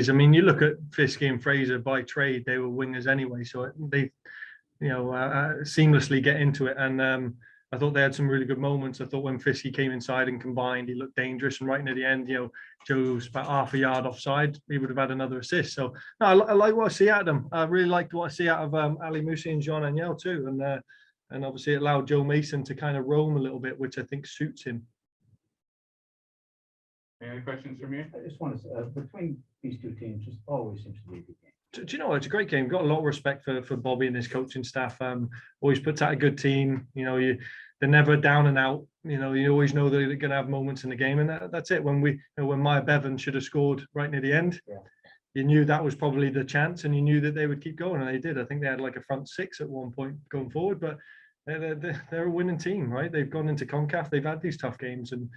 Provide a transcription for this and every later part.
I mean, you look at Fiske and Fraser by trade; they were wingers anyway, so they, seamlessly get into it. And I thought they had some really good moments. I thought when Fiske came inside and combined, he looked dangerous. And right near the end, Joe was about half a yard offside. He would have had another assist. So no, I like what I see out of them. I really liked what I see out of Ali Musse and Jean Agnel too. And obviously it allowed Joe Mason to kind of roam a little bit, which I think suits him. Any questions from you? I just want to say, between these two teams, just always seems to be a good game. Do you know, it's a great game. Got a lot of respect for Bobby and his coaching staff. Always puts out a good team. They're never down and out. You always know they're going to have moments in the game, and that's it. When when Maya Bevan should have scored right near the end, you knew that was probably the chance, and you knew that they would keep going, and they did. I think they had like a front six at one point going forward, but they're a winning team, right? They've gone into CONCACAF. They've had these tough games, and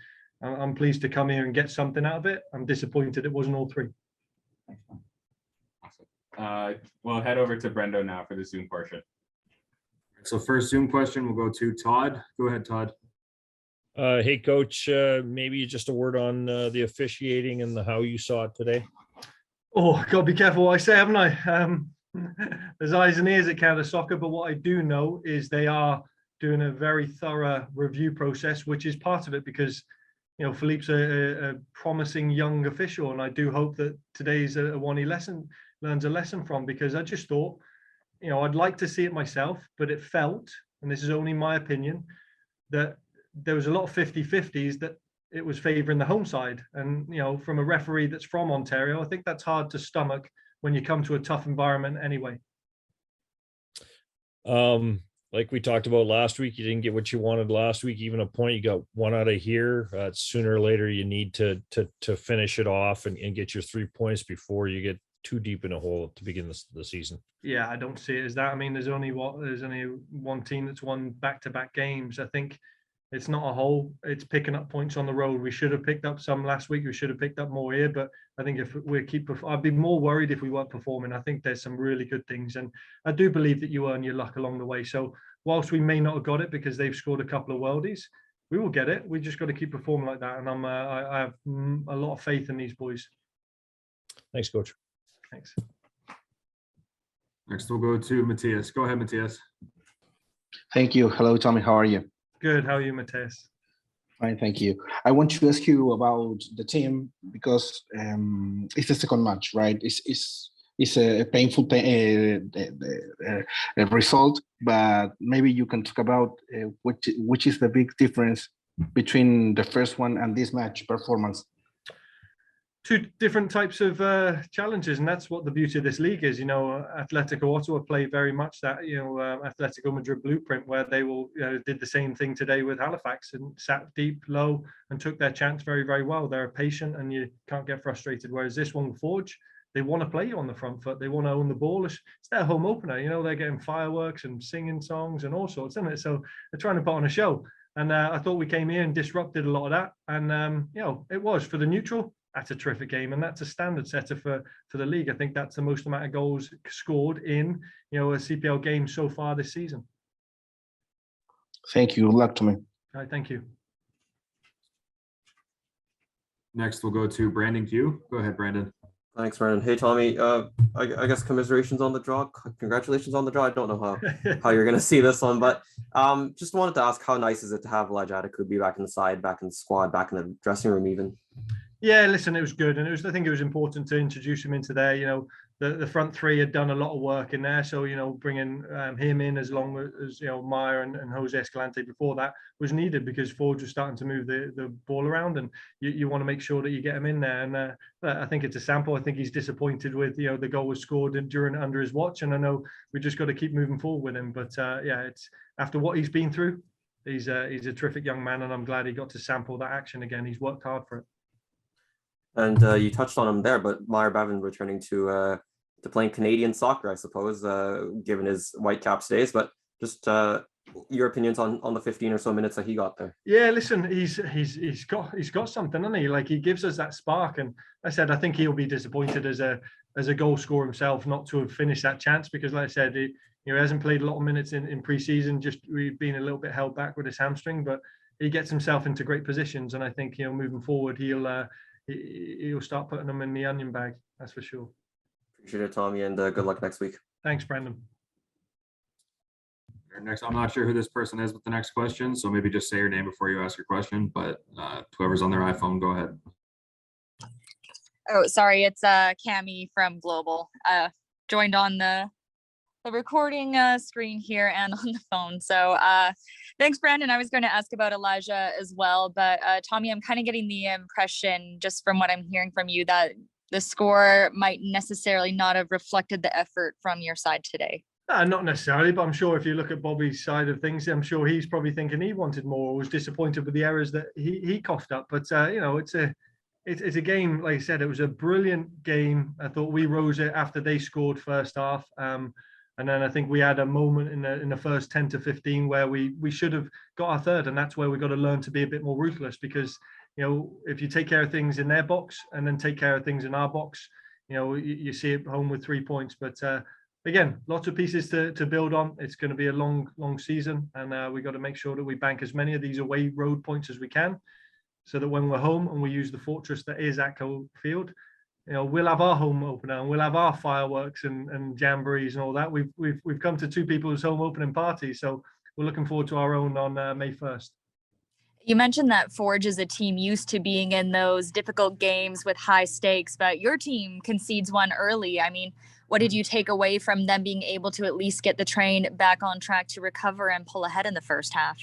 I'm pleased to come here and get something out of it. I'm disappointed it wasn't all three. Awesome. We'll head over to Brendo now for the Zoom portion. So first Zoom question will go to Todd. Go ahead, Todd. Hey, Coach, maybe just a word on the officiating and how you saw it today. Oh, got to be careful what I say, haven't I? There's eyes and ears at Canada Soccer, but what I do know is they are doing a very thorough review process, which is part of it because Philippe's a promising young official, and I do hope that today's one he learns a lesson from, because I just thought, I'd like to see it myself, but it felt, and this is only my opinion, that there was a lot of 50-50s that it was favouring the home side. And, from a referee that's from Ontario, I think that's hard to stomach when you come to a tough environment anyway. Like we talked about last week, you didn't get what you wanted last week, even a point. You got one out of here. Sooner or later, you need to finish it off and get your 3 points before you get too deep in a hole to begin the season. Yeah, I don't see it as that. I mean, there's only one team that's won back-to-back games. I think it's not a hole. It's picking up points on the road. We should have picked up some last week. We should have picked up more here. But I think if we I'd be more worried if we weren't performing. I think there's some really good things. And I do believe that you earn your luck along the way. So whilst we may not have got it because they've scored a couple of worldies, we will get it. We just got to keep performing like that. And I have a lot of faith in these boys. Thanks, Coach. Thanks. Next, we'll go to Matthias. Go ahead, Matthias. Thank you. Hello, Tommy. How are you? Good. How are you, Matthias? Fine, thank you. I want to ask you about the team because it's the second match, right? It's a painful result, but maybe you can talk about which is the big difference between the first one and this match performance. Two different types of challenges, and that's what the beauty of this league is. Atletico Ottawa play very much that Atletico Madrid blueprint, where they will did the same thing today with Halifax and sat deep low and took their chance very, very well. They're patient and you can't get frustrated. Whereas this one, Forge, they want to play you on the front foot. They want to own the ball. It's their home opener. They're getting fireworks and singing songs and all sorts, isn't it? So they're trying to put on a show. And I thought we came here and disrupted a lot of that. And it was for the neutral. That's a terrific game, and that's a standard setter for the league. I think that's the most amount of goals scored in a CPL game so far this season. Thank you. Good luck to me. All right, thank you. Next, we'll go to Brandon Q. Go ahead, Brandon. Thanks, Brandon. Hey, Tommy. I guess commiserations on the draw. Congratulations on the draw. I don't know how you're going to see this one, but just wanted to ask, how nice is it to have Elijah Adeku back in the side, back in the squad, back in the dressing room even? Yeah, listen, it was good, and I think it was important to introduce him into there. The front three had done a lot of work in there, so bringing him in as long as Meyer and Jose Escalante before that was needed, because Forge was starting to move the ball around, and you want to make sure that you get him in there. And I think it's a sample. I think he's disappointed with the goal was scored under his watch, and I know we just got to keep moving forward with him. But it's after what he's been through, he's a terrific young man, and I'm glad he got to sample that action again. He's worked hard for it. And you touched on him there, but Meyer Bevan returning to playing Canadian soccer, I suppose, given his Whitecaps days. But just your opinions on the 15 or so minutes that he got there. Yeah, listen, he's got something, hasn't he? Like, he gives us that spark, and I think he'll be disappointed as a goal scorer himself not to have finished that chance, because, like I said, he hasn't played a lot of minutes in pre-season. Just we've been a little bit held back with his hamstring, but he gets himself into great positions, and I think moving forward he'll start putting them in the onion bag. That's for sure. Appreciate it, Tommy, and good luck next week. Thanks, Brendan. Next, I'm not sure who this person is with the next question, so maybe just say your name before you ask your question, but whoever's on their iPhone, go ahead. Oh, sorry, it's Cami from Global. Joined on the recording screen here and on the phone. So thanks, Brandon. I was going to ask about Elijah as well, but Tommy, I'm kind of getting the impression just from what I'm hearing from you that the score might necessarily not have reflected the effort from your side today. Not necessarily, but I'm sure if you look at Bobby's side of things, I'm sure he's probably thinking he wanted more or was disappointed with the errors that he coughed up. But, it's a game, like I said, it was a brilliant game. I thought we rose it after they scored first half. And then I think we had a moment in the first 10 to 15 where we should have got our third. And that's where we got to learn to be a bit more ruthless because, if you take care of things in their box and then take care of things in our box, you see it home with 3 points. But again, lots of pieces to build on. It's going to be a long season. And we got to make sure that we bank as many of these away road points as we can, so that when we're home and we use the fortress that is ATCO Field, we'll have our home opener and we'll have our fireworks and jamborees and all that. We've come to two people's home opening parties, so we're looking forward to our own on May 1st. You mentioned that Forge is a team used to being in those difficult games with high stakes, but your team concedes one early. I mean, what did you take away from them being able to at least get the train back on track to recover and pull ahead in the first half?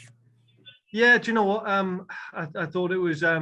Yeah, do you know what? I thought it was I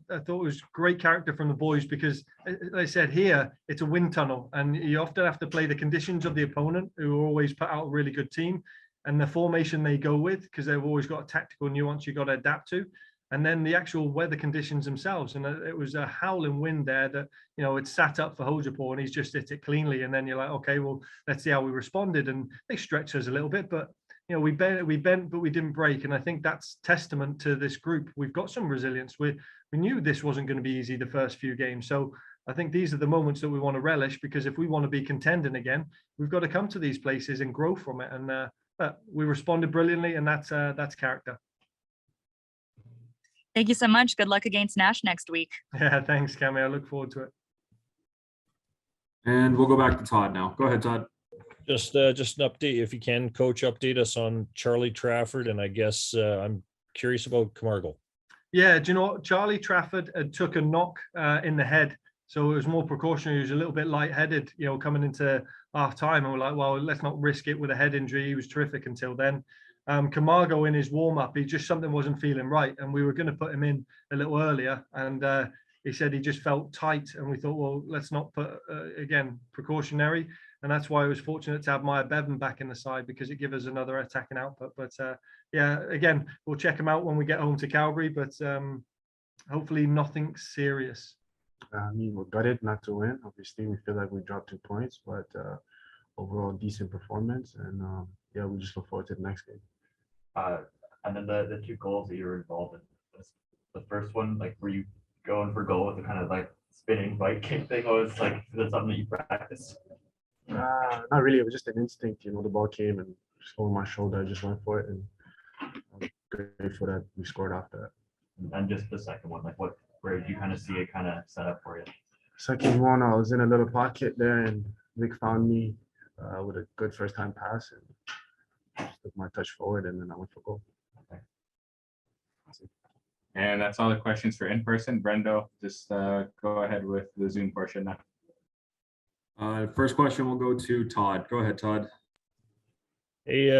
thought it was great character from the boys because, like I said, here it's a wind tunnel, and you often have to play the conditions of the opponent, who always put out a really good team, and the formation they go with, because they've always got a tactical nuance you got to adapt to, and then the actual weather conditions themselves. And it was a howling wind there that it sat up for Hojapo, and he's just hit it cleanly. And then you're like, okay, well, let's see how we responded, and they stretched us a little bit, but. We bent, but we didn't break. And I think that's testament to this group. We've got some resilience. We knew this wasn't going to be easy the first few games. So I think these are the moments that we want to relish, because if we want to be contending again, we've got to come to these places and grow from it. And we responded brilliantly, and that's character. Thank you so much. Good luck against Nash next week. Yeah, thanks, Cami. I look forward to it. And we'll go back to Todd now. Go ahead, Todd. Just an update, if you can, Coach, update us on Charlie Trafford, and I guess I'm curious about Camargo. Yeah, do you know what? Charlie Trafford took a knock in the head, so it was more precautionary. He was a little bit lightheaded, coming into half time, and we're like, well, let's not risk it with a head injury. He was terrific until then. Camargo in his warm-up, something wasn't feeling right, and we were going to put him in a little earlier, and he said he just felt tight, and we thought, well, let's not put again precautionary. And that's why I was fortunate to have Maya Bevan back in the side, because it gives us another attacking output. But yeah, again, we'll check him out when we get home to Calgary, but hopefully nothing serious. I mean, we're gutted not to win. Obviously, we feel like we dropped 2 points, but overall decent performance. And yeah, we just look forward to the next game. And then the 2 goals that you were involved in, the first one, like, were you going for goal with the kind of like spinning bike kick thing, or was like, is that something that you practiced? Not really. It was just an instinct. The ball came and just over my shoulder. I just went for it, and I'm grateful that we scored after that. And just the second one, like, where did you kind of see it kind of set up for you? Second one, I was in a little pocket there, and Vic found me with a good first time pass, and just took my touch forward, and then I went for goal. Okay. And that's all the questions for in person. Brendo, just go ahead with the Zoom portion now. First question will go to Todd. Go ahead, Todd. Hey,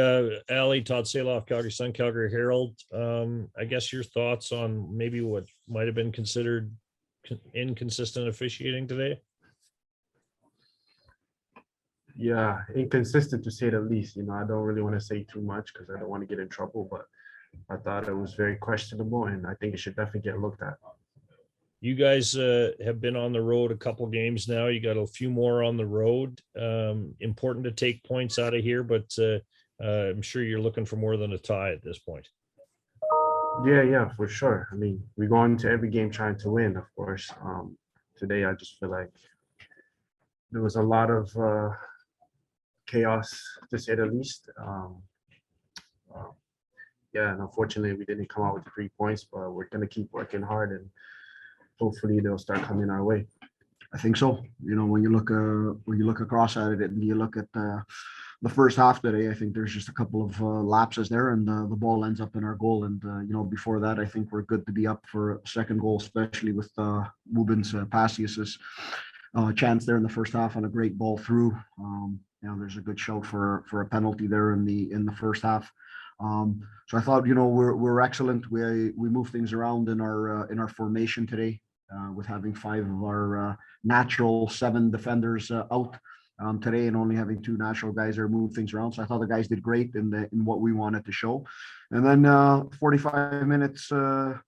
Ali, Todd Saloff, Calgary Sun, Calgary Herald. I guess your thoughts on maybe what might have been considered inconsistent officiating today? Yeah, inconsistent to say the least. I don't really want to say too much because I don't want to get in trouble, but I thought it was very questionable, and I think it should definitely get looked at. You guys have been on the road a couple games now. You got a few more on the road. Important to take points out of here, but I'm sure you're looking for more than a tie at this point. Yeah, for sure. I mean, we go into every game trying to win, of course. Today, I just feel like there was a lot of chaos, to say the least. Yeah, and unfortunately, we didn't come out with the 3 points, but we're going to keep working hard and hopefully they'll start coming our way. I think so. You know, when you look across at it and you look at the first half today, I think there's just a couple of lapses there, and the ball ends up in our goal. And you know, before that, I think we're good to be up for a second goal, especially with Wubin's Passius's chance there in the first half on a great ball through. You know, there's a good shout for a penalty there in the first half. So I thought, you know, we're excellent. We move things around in our formation today, with having 5 of our natural 7 defenders out today, and only having 2 natural guys there move things around. So I thought the guys did great in what we wanted to show. And then 45 minutes gone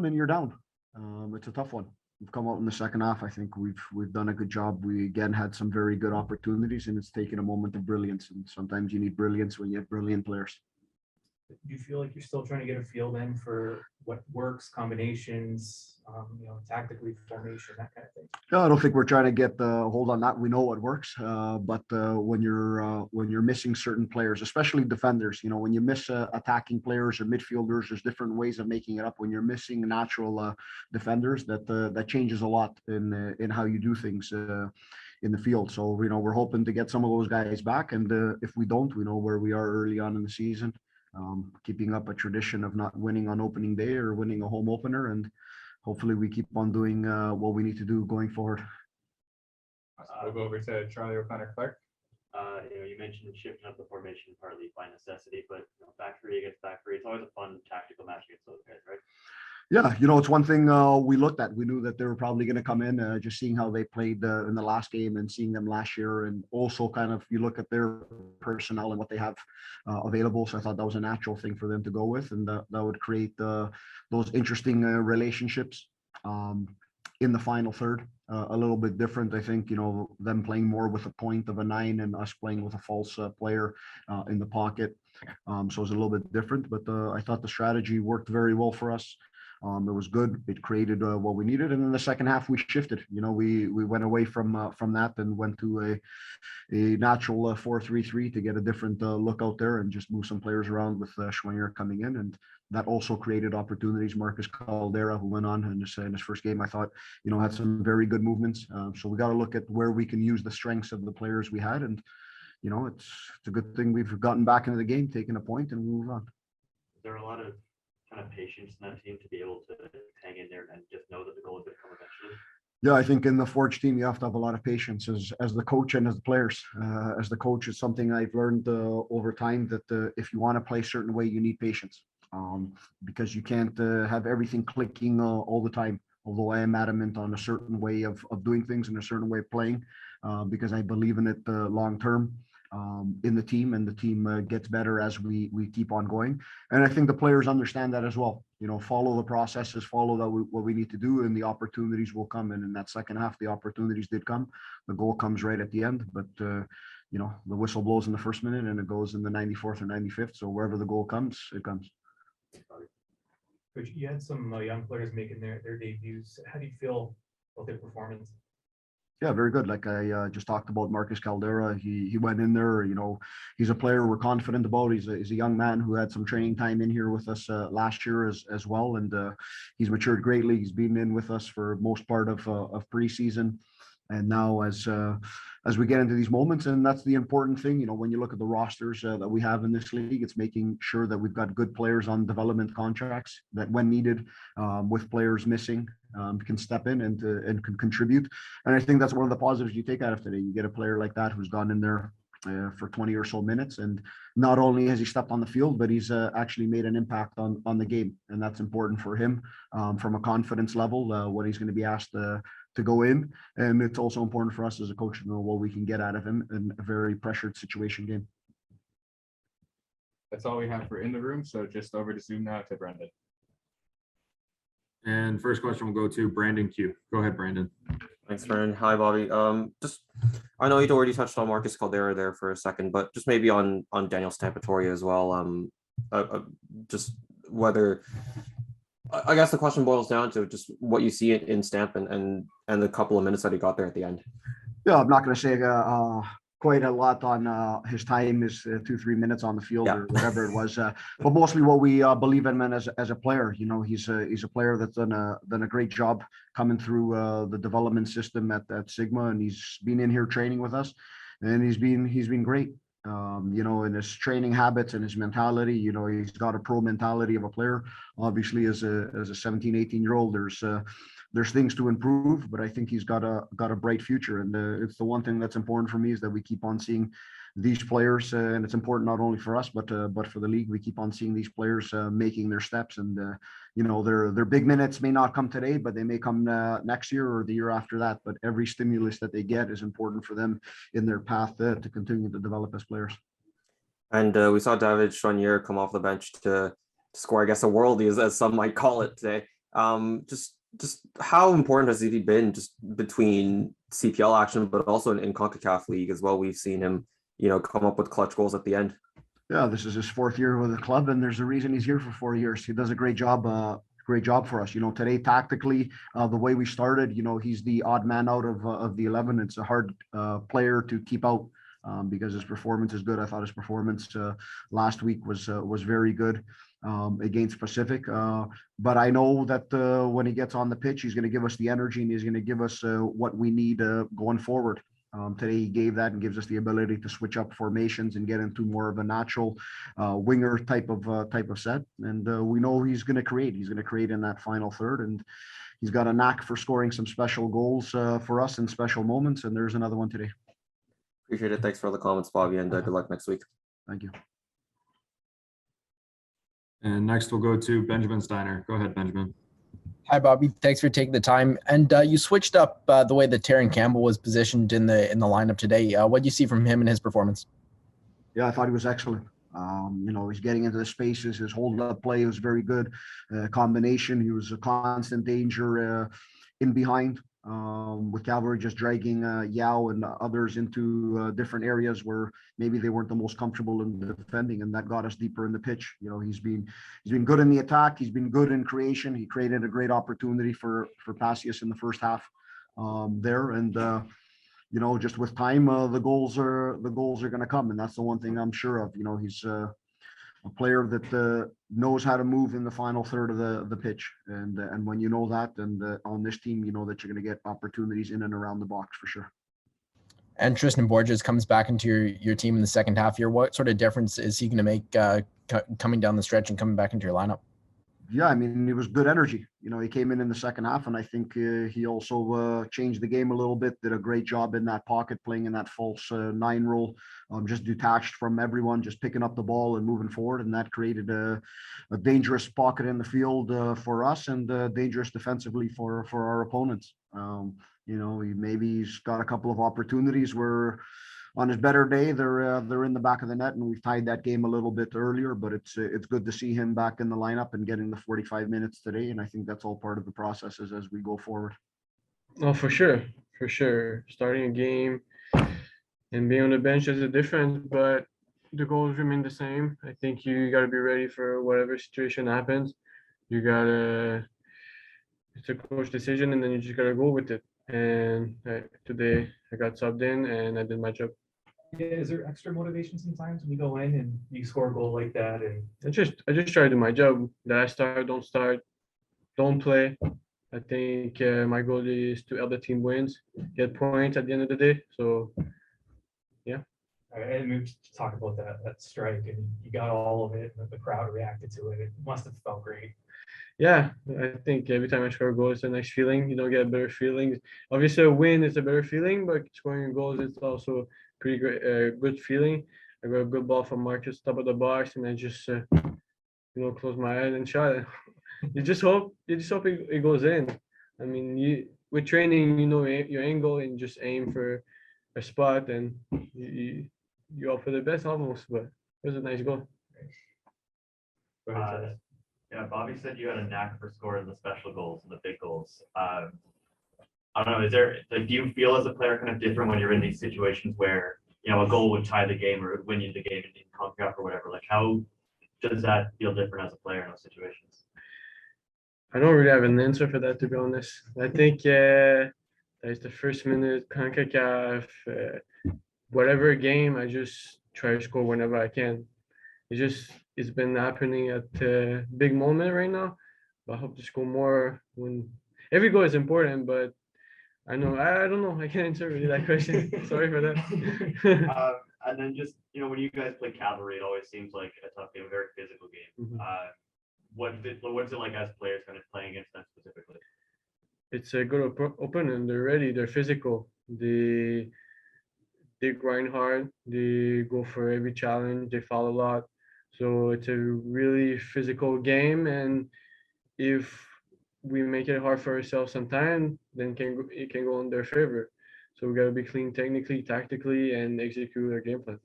and you're down. It's a tough one. We've come out in the second half. I think we've done a good job. We again had some very good opportunities, and it's taken a moment of brilliance. And sometimes you need brilliance when you have brilliant players. Do you feel like you're still trying to get a feel then for what works, combinations, you know, tactically, formation, that kind of thing? No, I don't think we're trying to get the hold on that. We know what works, but when you're missing certain players, especially defenders, you know, when you miss attacking players or midfielders, there's different ways of making it up. When you're missing natural defenders, that changes a lot in how you do things in the field. So, you know, we're hoping to get some of those guys back, and if we don't, we know where we are early on in the season. Keeping up a tradition of not winning on opening day or winning a home opener, and hopefully we keep on doing what we need to do going forward. We'll go over to Charlie O'Connor-Clark. You know, you mentioned shifting up the formation partly by necessity, but you know, factory against factory, it's always a fun tactical match against those guys, right? Yeah, you know, it's one thing we looked at. We knew that they were probably going to come in, just seeing how they played in the last game and seeing them last year. And also kind of, you look at their personnel and what they have available. So I thought that was a natural thing for them to go with. And that would create those interesting relationships in the final third. A little bit different, I think, you know, them playing more with a point of a 9 and us playing with a false player in the pocket. So it was a little bit different, but I thought the strategy worked very well for us. It was good. It created what we needed, and in the second half we shifted. You know, we went away from that and went to a natural 4-3-3 to get a different look out there and just move some players around with Choinière coming in, and that also created opportunities. Marcus Caldera, who went on in his first game, I thought, you know, had some very good movements. So we got to look at where we can use the strengths of the players we had, and you know, it's a good thing we've gotten back into the game, taken a point, and move on. Is there a lot of kind of patience in that team to be able to hang in there and just know that the goal is going to come eventually? Yeah, I think in the Forge team, you have to have a lot of patience as the coach and as the players. As the coach, it's something I've learned over time that if you want to play a certain way, you need patience because you can't have everything clicking all the time. Although I am adamant on a certain way of doing things and a certain way of playing because I believe in it long term. In the team, and the team gets better as we keep on going. And I think the players understand that as well. You know, follow the processes, follow what we need to do, and the opportunities will come. And in that second half, the opportunities did come. The goal comes right at the end, but you know, the whistle blows in the first minute, and it goes in the 94th or 95th. So wherever the goal comes, it comes. Coach, you had some young players making their debuts. How do you feel about their performance? Yeah, very good. Like I just talked about Marcus Caldera. He went in there, you know, he's a player we're confident about. He's a young man who had some training time in here with us last year as well. And he's matured greatly. He's been in with us for most part of preseason. And now as we get into these moments, and that's the important thing, you know, when you look at the rosters that we have in this league, it's making sure that we've got good players on development contracts that when needed, with players missing, can step in and can contribute. And I think that's one of the positives you take out of today. You get a player like that who's gone in there for 20 or so minutes, and not only has he stepped on the field, but he's actually made an impact on the game, and that's important for him from a confidence level when he's going to be asked to go in. And it's also important for us as a coach to know what we can get out of him in a very pressured situation game. That's all we have for in the room. So just over to Zoom now to Brendan. And first question will go to Brandon Q. Go ahead, Brandon. Thanks, Brandon. Hi, Bobby. I know you'd already touched on Marcus Caldera there for a second, but just maybe on Daniel Stampatoria as well. Just whether, I guess the question boils down to just what you see in Stamp and the couple of minutes that he got there at the end. Yeah, I'm not going to say quite a lot on his time, his 2-3 minutes on the field Yeah. or whatever it was. But mostly what we believe in him as a player. You know, he's a player that's done a great job coming through the development system at Sigma, and he's been in here training with us, and he's been great. You know, in his training habits and his mentality, you know, he's got a pro mentality of a player. Obviously, as a 17, 18-year-old, there's things to improve, but I think he's got a bright future. And it's the one thing that's important for me is that we keep on seeing these players, and it's important not only for us, but for the league. We keep on seeing these players making their steps, and you know, their big minutes may not come today, but they may come next year or the year after that. But every stimulus that they get is important for them in their path to continue to develop as players. And we saw David Choinière come off the bench to score, I guess, a worldie, as some might call it today. Just how important has he been just between CPL action, but also in CONCACAF League as well? We've seen him, you know, come up with clutch goals at the end. Yeah, this is his 4th year with the club, and there's a reason he's here for 4 years. He does a great job for us. You know, today tactically, the way we started, you know, he's the odd man out of the 11. It's a hard player to keep out because his performance is good. I thought his performance last week was very good against Pacific. But I know that when he gets on the pitch, he's going to give us the energy, and he's going to give us what we need going forward. Today he gave that and gives us the ability to switch up formations and get into more of a natural winger type of set. And we know he's going to create. He's going to create in that final third, and he's got a knack for scoring some special goals for us in special moments. And there's another one today. Appreciate it. Thanks for all the comments, Bobby, and good luck next week. Thank you. And next we'll go to Benjamin Steiner. Go ahead, Benjamin. Hi, Bobby. Thanks for taking the time. And you switched up the way that Terran Campbell was positioned in the lineup today. What do you see from him and his performance? Yeah, I thought he was excellent. You know, he's getting into the spaces. His hold-up play was very good. Combination. He was a constant danger in behind. With Cavalry just dragging Yao and others into different areas where maybe they weren't the most comfortable in defending, and that got us deeper in the pitch. You know, he's been good in the attack. He's been good in creation. He created a great opportunity for Passius in the first half there, and you know, just with time, the goals are going to come, and that's the one thing I'm sure of. You know, he's a player that knows how to move in the final third of the pitch, and when you know that, and on this team, you know that you're going to get opportunities in and around the box for sure. And Tristan Borges comes back into your team in the second half here. What sort of difference is he going to make coming down the stretch and coming back into your lineup? Yeah, I mean, it was good energy. You know, he came in the second half, and I think he also changed the game a little bit, did a great job in that pocket, playing in that false 9 role, just detached from everyone, just picking up the ball and moving forward. And that created a dangerous pocket in the field for us, and dangerous defensively for our opponents. You know, he's got a couple of opportunities where on his better day, they're in the back of the net, and we've tied that game a little bit earlier. But it's good to see him back in the lineup and getting the 45 minutes today, and I think that's all part of the processes as we go forward. Oh, for sure. Starting a game and being on the bench is a difference, but the goals remain the same. I think you got to be ready for whatever situation happens. It's a coach decision, and then you just got to go with it. And today I got subbed in and I did my job. Yeah, is there extra motivation sometimes when you go in and you score a goal like that? And I just try to do my job. That I start, don't play. I think my goal is to help the team wins, get points at the end of the day. So, yeah. And maybe talk about that strike, and you got all of it, and the crowd reacted to it. It must have felt great. Yeah, I think every time I score a goal, it's a nice feeling. You don't get a better feeling. Obviously, a win is a better feeling, but scoring goals is also pretty great, good feeling. I got a good ball from Marcus, top of the box, and I just, close my eyes and shot it. You just hope it goes in. I mean, with training, you know your angle and just aim for a spot, and you hope for the best almost. But it was a nice goal. Yeah, Bobby said you had a knack for scoring the special goals and the big goals. I don't know, do you feel as a player kind of different when you're in these situations where, you know, a goal would tie the game or win you the game in CONCACAF or whatever? Like, how does that feel different as a player in those situations? I don't really have an answer for that, to be honest. I think that's the first minute CONCACAF. whatever game, I just try to score whenever I can. It's been happening at a big moment right now. But I hope to score more when every goal is important, but I know I don't know. I can't answer really that question. Sorry for that. And then just, when you guys play Cavalry, it always seems like a tough game, a very physical game. Mhm. What's it like as players kind of playing against them specifically? It's a good opponent. They're ready. They're physical. They grind hard. They go for every challenge. They foul a lot. So it's a really physical game. And if we make it hard for ourselves sometime, then it can go in their favor. So we got to be clean technically, tactically, and execute our game plan.